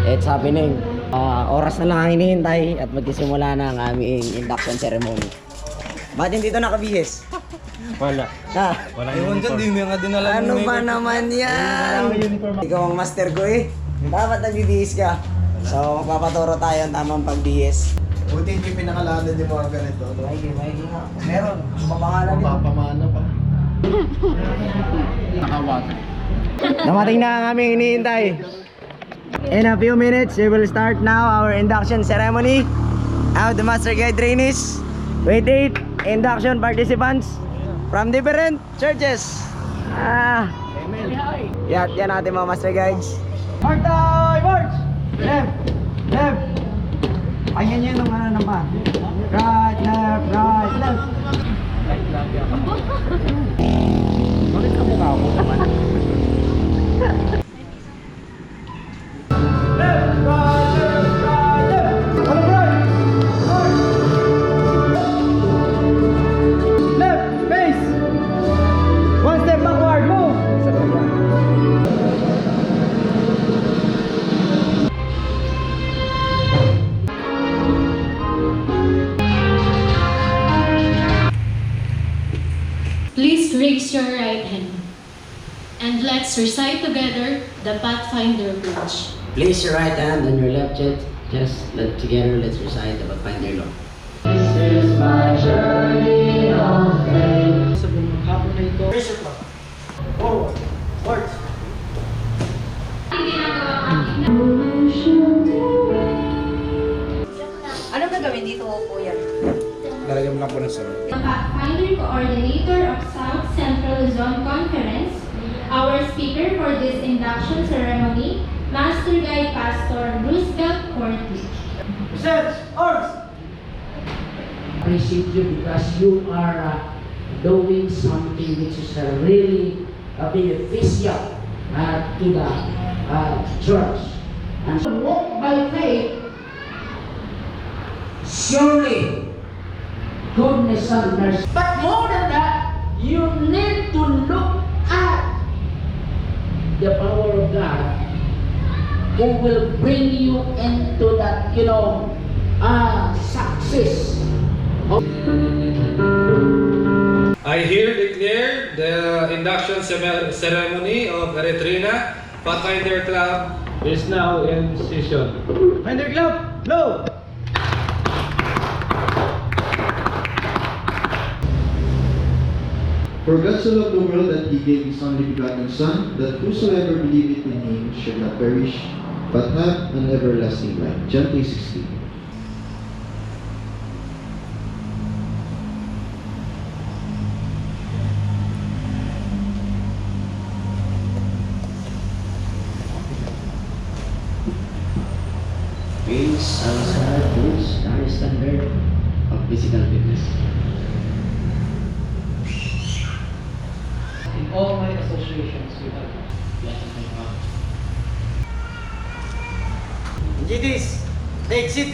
It's happening. Oras na lang ang hinihintay at magsisimula na ang aming induction ceremony. Ba't hindi dito nakabihis? Wala. Ha? Wala Ewan dyan, di nga dinala Ano ba naman yan? Ikaw ang master ko eh. Dapat nagbibihis ka. So, magpapaturo tayo ang tamang pagbihis. Buti hindi pinakalanan yung mga ganito. No? May nga. Meron. Papangalan nito. Mapapamana pa. Nakawata. Namating na ang aming hinihintay. In a few minutes, we will start now our induction ceremony of the Master Guide Trainees with 8 induction participants from different churches. Yan natin mga Master Guides. Marta! March! Left! Left! Ayan yun nung ano naman. Right, left, right, left. Bakit ka mukha ako naman? Please raise your right hand and let's recite together the Pathfinder Pledge. Place your right hand on your left chest. Together, let's recite the Pathfinder Law. This is my journey of faith. Raise your flag. Forward. Forward. Ano gagawin dito, kuya? Lalagyan mo lang po ng sarap. The Pathfinder Coordinator of South Central Zone Conference, our speaker for this induction ceremony, Master Guide Pastor Roosevelt Cortez. Present. Arms. Appreciate you because you are doing something which is really beneficial to the church. And so walk by faith, surely goodness and mercy. But more than that, you need to look at the power of God who will bring you into that, success. I here declare the induction ceremony of Eritrea Pathfinder Club is now in session. Pathfinder Club. Low. For God so loved the world that he gave his only begotten Son, that whosoever believeth in him should not perish, but have an everlasting life. John 3:16. Raise our boots, our standard of physical fitness. In all my associations with GDs. Take seat.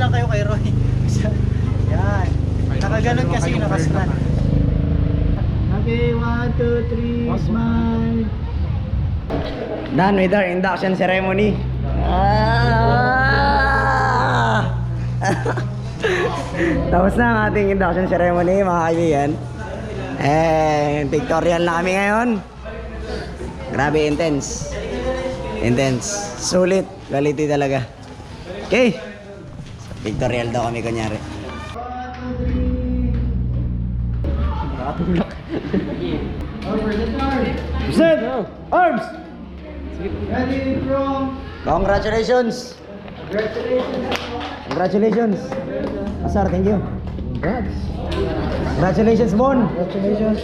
lang kayo kay Roy. Yan. Nakaganon kasi, nakasran. Okay, 1, 2, 3, smile. Done with our induction ceremony. Tapos na ang ating induction ceremony, mga kaibigan. Pictorial na kami ngayon. Grabe, intense. Intense. Sulit. Quality talaga. Okay. Pictorial daw kami kunyari. Set! Arms! Ready, from. Congratulations! Congratulations! Asar, thank you. Congratulations, Mon! Congratulations.